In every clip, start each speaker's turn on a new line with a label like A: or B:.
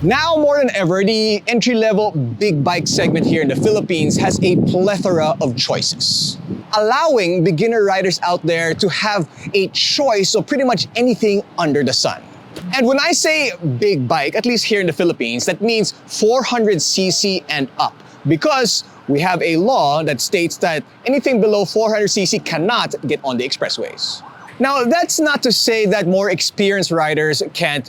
A: Now more than ever, the entry-level big bike segment here in the Philippines has a plethora of choices, allowing beginner riders out there to have a choice of pretty much anything under the sun. And when I say big bike, at least here in the Philippines, that means 400cc and up, because we have a law that states that anything below 400cc cannot get on the expressways. Now, that's not to say that more experienced riders can't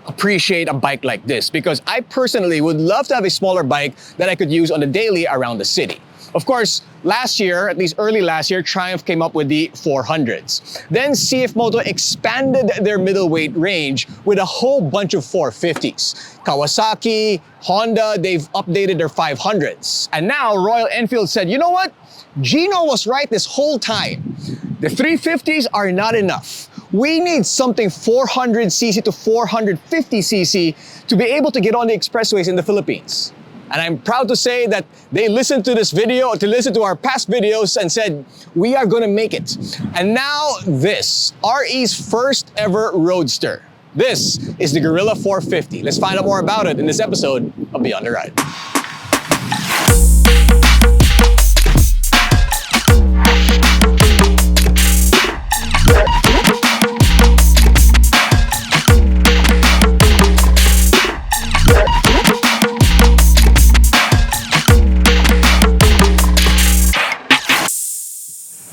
A: appreciate a bike like this, because I personally would love to have a smaller bike that I could use on the daily around the city. Of course, last year, at least early last year, Triumph came up with the 400s. Then CF Moto expanded their middleweight range with a whole bunch of 450s. Kawasaki, Honda, they've updated their 500s. And now Royal Enfield said, you know what? Jinno was right this whole time. The 350s are not enough. We need something 400cc to 450cc to be able to get on the expressways in the Philippines. And I'm proud to say that they listened to this video, to listen to our past videos, and said, we are gonna make it. And now this, RE's first ever roadster. This is the Guerrilla 450. Let's find out more about it in this episode of Beyond the Ride.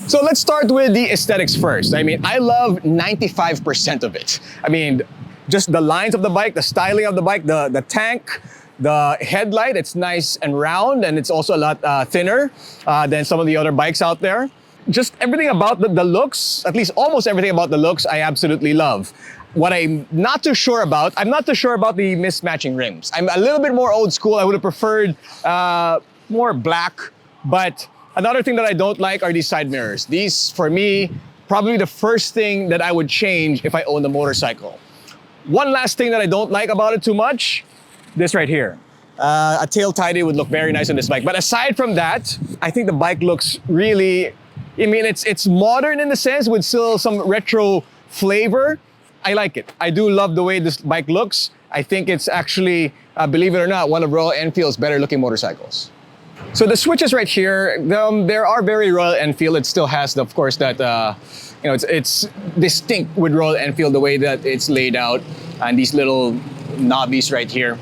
A: So let's start with the aesthetics first. I mean, I love 95% of it. I mean, just the lines of the bike, the styling of the bike, the tank, the headlight, it's nice and round, and it's also a lot thinner than some of the other bikes out there. Just everything about the looks, at least almost everything about the looks, I absolutely love. What I'm not too sure about the mismatching rims. I'm a little bit more old school. I would have preferred more black, but another thing that I don't like are these side mirrors. These, for me, probably the first thing that I would change if I owned a motorcycle. One last thing that I don't like about it too much, this right here. A tail tidy would look very nice on this bike. But aside from that, I think the bike looks really, I mean, it's modern in the sense with still some retro flavor. I like it. I do love the way this bike looks. I think it's actually, believe it or not, one of Royal Enfield's better looking motorcycles. So the switches right here, there are very Royal Enfield. It still has, of course, that, it's distinct with Royal Enfield, the way that it's laid out, and these little knobbies right here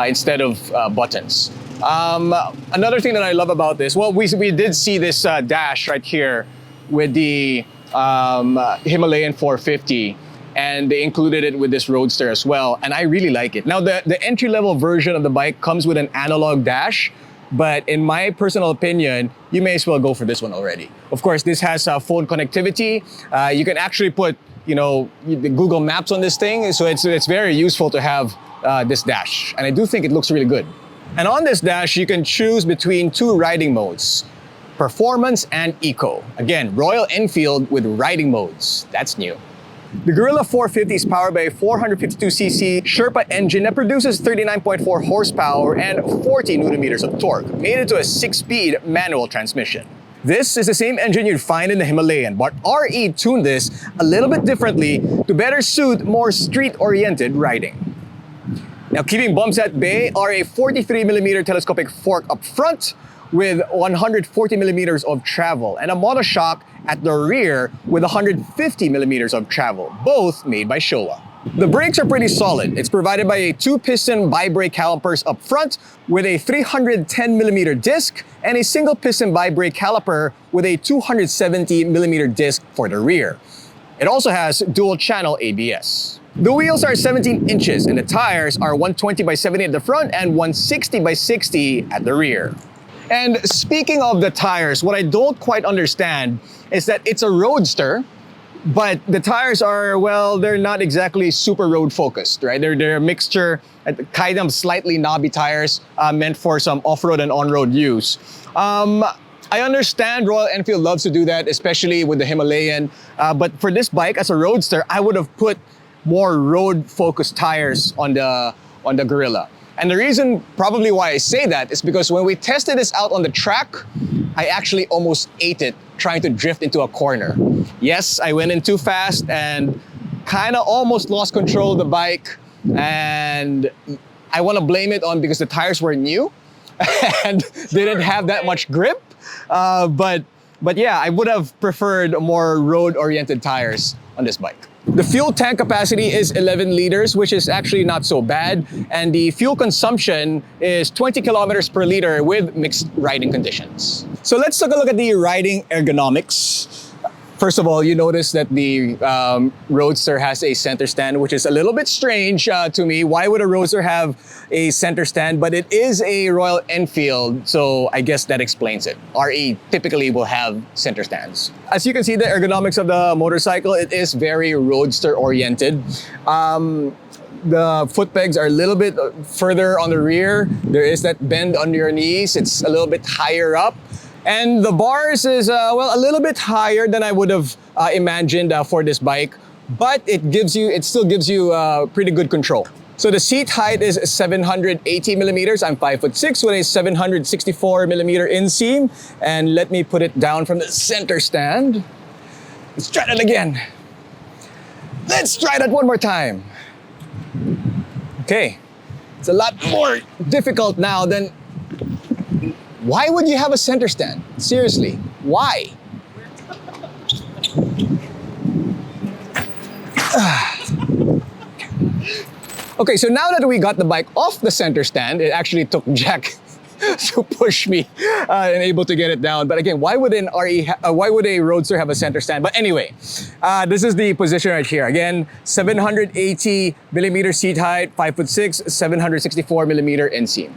A: instead of buttons. Another thing that I love about this, well, we did see this dash right here with the Himalayan 450, and they included it with this Roadster as well, and I really like it. Now, the entry-level version of the bike comes with an analog dash, but in my personal opinion, you may as well go for this one already. Of course, this has phone connectivity. You can actually put, the Google Maps on this thing, so it's very useful to have this dash. And I do think it looks really good. And on this dash, you can choose between two riding modes, performance and eco. Again, Royal Enfield with riding modes. That's new. The Guerrilla 450 is powered by a 452cc Sherpa engine that produces 39.4 horsepower and 40 newton-meters of torque, made into a 6-speed manual transmission. This is the same engine you'd find in the Himalayan, but RE tuned this a little bit differently to better suit more street-oriented riding. Now, keeping bumps at bay are a 43mm telescopic fork up front with 140mm of travel, and a monoshock at the rear with 150mm of travel, both made by Showa. The brakes are pretty solid. It's provided by a 2-piston bi-brake calipers up front with a 310mm disc and a single-piston bi-brake caliper with a 270mm disc for the rear. It also has dual-channel ABS. The wheels are 17 inches and the tires are 120 by 70 at the front and 160 by 60 at the rear. And speaking of the tires, what I don't quite understand is that it's a roadster, but the tires are, well, they're not exactly super road focused, right? They're a mixture, kind of slightly knobby tires meant for some off-road and on-road use. I understand Royal Enfield loves to do that, especially with the Himalayan, but for this bike as a roadster, I would have put more road-focused tires on the Guerrilla. And the reason probably why I say that is because when we tested this out on the track, I actually almost ate it trying to drift into a corner. Yes, I went in too fast and kind of almost lost control of the bike, and I want to blame it on because the tires were new and didn't have that much grip. But yeah, I would have preferred more road-oriented tires on this bike. The fuel tank capacity is 11 liters, which is actually not so bad. And the fuel consumption is 20 kilometers per liter with mixed riding conditions. So let's take a look at the riding ergonomics. First of all, you notice that the Roadster has a center stand, which is a little bit strange to me. Why would a Roadster have a center stand? But it is a Royal Enfield, so I guess that explains it. RE typically will have center stands. As you can see, the ergonomics of the motorcycle, it is very Roadster oriented. The foot pegs are a little bit further on the rear. There is that bend under your knees. It's a little bit higher up. And the bars is, well, a little bit higher than I would have imagined for this bike, but it still gives you pretty good control. So the seat height is 780 millimeters. I'm 5'6" with a 764 millimeter inseam. And let me put it down from the center stand. Let's try that again. Let's try that one more time. Okay, it's a lot more difficult now than. Why would you have a center stand? Seriously, why? Okay, so now that we got the bike off the center stand, it actually took Jack to push me and able to get it down. But again, why would a Roadster have a center stand? But anyway, this is the position right here. Again, 780 millimeter seat height, 5'6", 764 millimeter inseam.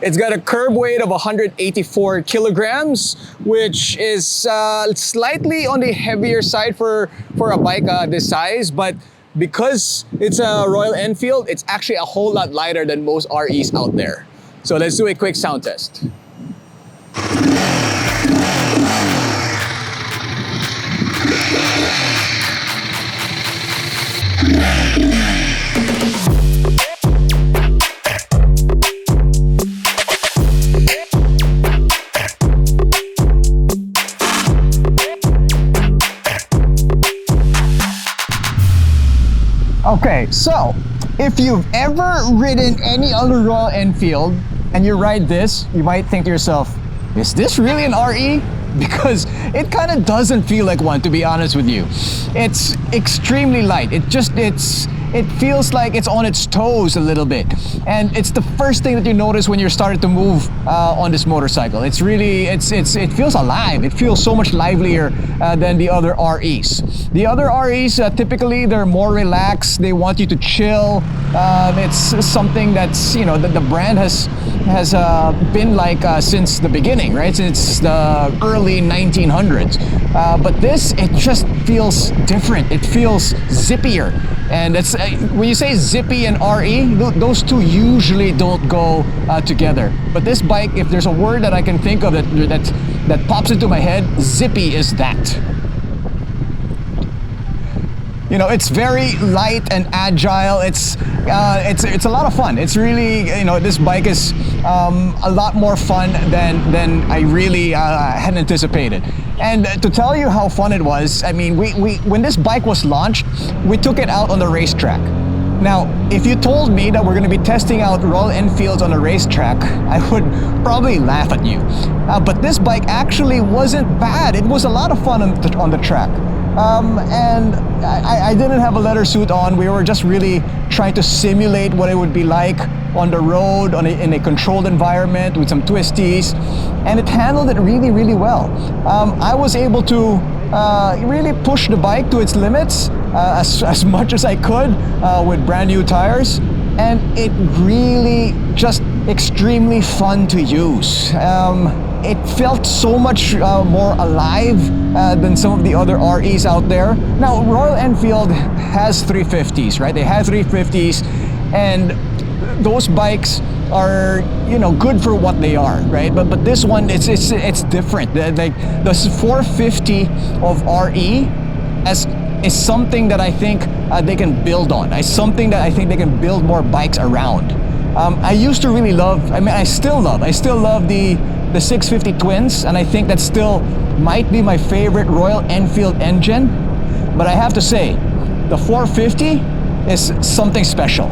A: It's got a curb weight of 184 kilograms, which is slightly on the heavier side for a bike this size, but because it's a Royal Enfield, it's actually a whole lot lighter than most REs out there. So let's do a quick sound test. Okay, so if you've ever ridden any other Royal Enfield and you ride this, you might think to yourself, is this really an RE? Because it kind of doesn't feel like one, to be honest with you. It's extremely light. It feels like it's on its toes a little bit. And it's the first thing that you notice when you're starting to move on this motorcycle. It feels alive. It feels so much livelier than the other REs. The other REs, typically they're more relaxed. They want you to chill. It's something that's, you know, the brand has been like since the beginning, right? Since the early 1900s. But this, it just feels different. It feels zippier. And it's when you say zippy and RE, those two usually don't go together. But this bike, if there's a word that I can think of that pops into my head, zippy is that. You know, it's very light and agile. It's a lot of fun. It's really, you know, this bike is a lot more fun than I really had anticipated. And to tell you how fun it was, I mean, when this bike was launched, we took it out on the racetrack. Now, if you told me that we're going to be testing out Royal Enfields on a racetrack, I would probably laugh at you. But this bike actually wasn't bad. It was a lot of fun on the track. And I didn't have a leather suit on. We were just really trying to simulate what it would be like on the road, in a controlled environment with some twisties, and it handled it really, really well. I was able to really push the bike to its limits as much as I could with brand new tires, and it really just extremely fun to use. It felt so much more alive than some of the other REs out there. Now, Royal Enfield has 350s, right? They have 350s, and those bikes are, you know, good for what they are, right? But this one, it's different. The 450 of RE is something that I think they can build on. It's something that I think they can build more bikes around. I used to really love, I still love the 650 twins, and I think that still might be my favorite Royal Enfield engine. But I have to say, the 450 is something special.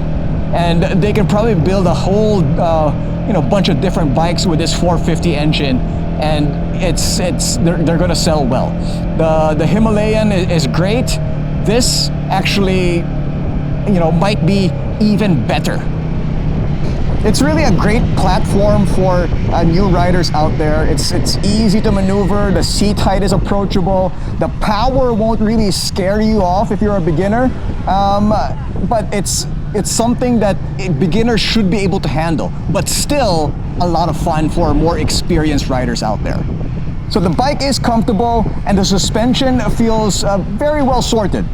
A: and they can probably build a whole bunch of different bikes with this 450 engine, and they're gonna sell well. The Himalayan is great. This actually might be even better. It's really a great platform for new riders out there. It's easy to maneuver, the seat height is approachable, the power won't really scare you off if you're a beginner, but it's something that beginners should be able to handle, but still a lot of fun for more experienced riders out there. So the bike is comfortable and the suspension feels very well sorted.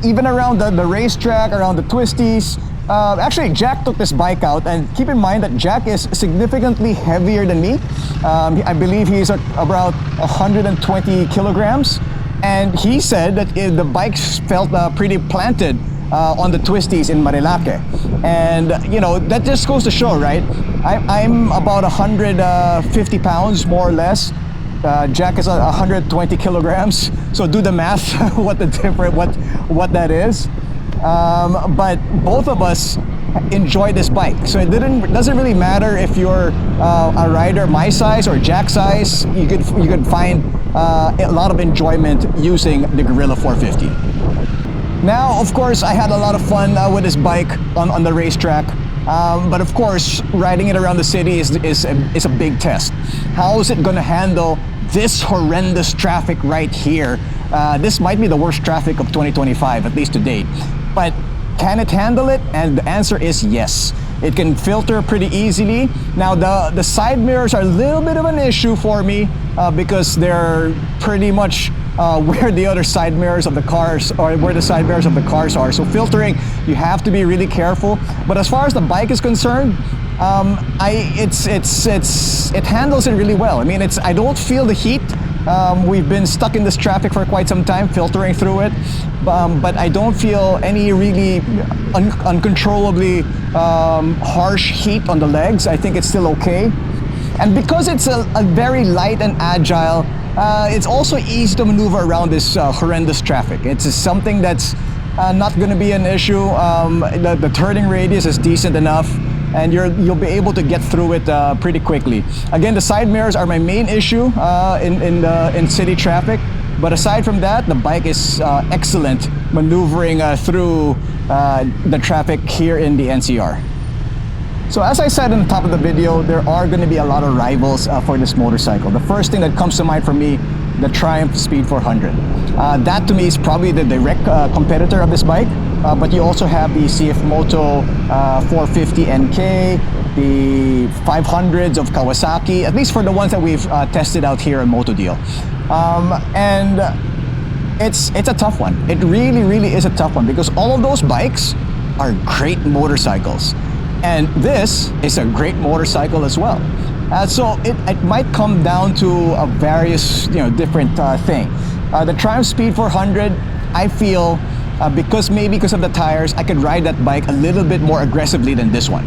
A: Even around the racetrack, around the twisties. Actually, Jack took this bike out, and keep in mind that Jack is significantly heavier than me. I believe he's about 120 kilograms, and he said that the bike felt pretty planted on the twisties in Marilake. And that just goes to show, right? I'm about 150 pounds, more or less. Jack is 120 kilograms, so do the math what that is. But both of us enjoy this bike, so it doesn't really matter if you're a rider my size or Jack's size. You could find a lot of enjoyment using the Guerrilla 450. Now, of course, I had a lot of fun with this bike on the racetrack. But of course, riding it around the city is a big test. How is it going to handle this horrendous traffic right here? This might be the worst traffic of 2025, at least to date. But can it handle it? And the answer is yes. It can filter pretty easily. Now, the side mirrors are a little bit of an issue for me because they're pretty much where the other side mirrors of the cars, or where the side mirrors of the cars are. So filtering, you have to be really careful. But as far as the bike is concerned, it handles it really well. I mean, I don't feel the heat. We've been stuck in this traffic for quite some time, filtering through it, but I don't feel any really uncontrollably harsh heat on the legs. I think it's still okay. And because it's a very light and agile, it's also easy to maneuver around this horrendous traffic. It's something that's not going to be an issue. The turning radius is decent enough, and you'll be able to get through it pretty quickly. Again, the side mirrors are my main issue in city traffic, but aside from that, the bike is excellent maneuvering through the traffic here in the NCR. So as I said in the top of the video, there are going to be a lot of rivals for this motorcycle. The first thing that comes to mind for me, the Triumph Speed 400. That to me is probably the direct competitor of this bike. But you also have the CF Moto 450 NK, the 500s of Kawasaki, at least for the ones that we've tested out here in MotoDeal. And it's a tough one. It really, really is a tough one because all of those bikes are great motorcycles. And this is a great motorcycle as well. So it might come down to a various different thing. The Triumph Speed 400, I feel, because of the tires, I could ride that bike a little bit more aggressively than this one.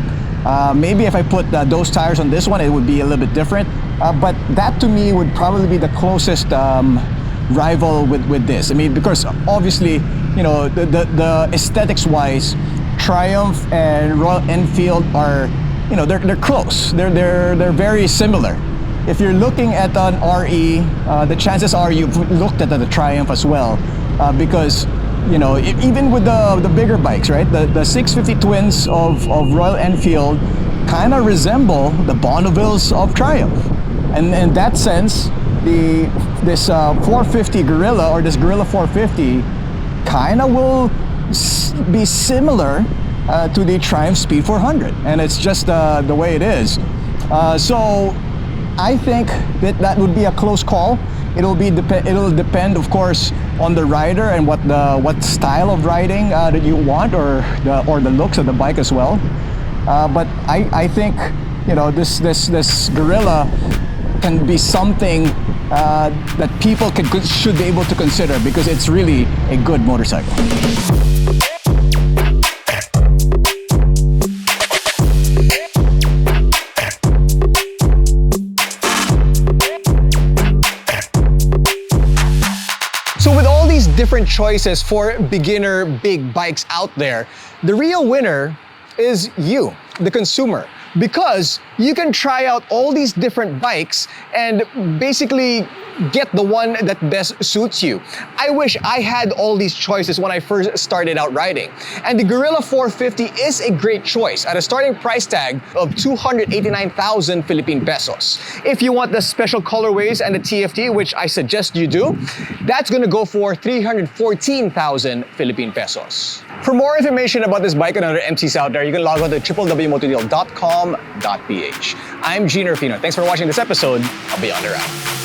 A: Maybe if I put those tires on this one, it would be a little bit different. But that to me would probably be the closest rival with this. I mean, because obviously, the aesthetics-wise, Triumph and Royal Enfield are, they're close. They're very similar. If you're looking at an RE, the chances are you've looked at the Triumph as well, because even with the bigger bikes, right? The 650 twins of Royal Enfield kind of resemble the Bonnevilles of Triumph, and in that sense, this 450 Guerrilla, or this Guerrilla 450, kind of will be similar to the Triumph Speed 400, and it's just the way it is. So I think that would be a close call. It'll depend, of course, on the rider and what style of riding that you want, or the looks of the bike as well. But I think this Guerrilla can be something that people should be able to consider, because it's really a good motorcycle. So with all these different choices for beginner big bikes out there, the real winner is you, the consumer, because you can try out all these different bikes and basically get the one that best suits you. I wish I had all these choices when I first started out riding. And the Guerrilla 450 is a great choice at a starting price tag of 289,000 Philippine pesos. If you want the special colorways and the TFT, which I suggest you do, that's gonna go for 314,000 Philippine pesos. For more information about this bike and other MCs out there, you can log on to www.motodeal.com.ph. I'm Jinno. Thanks for watching this episode of Beyond the Route.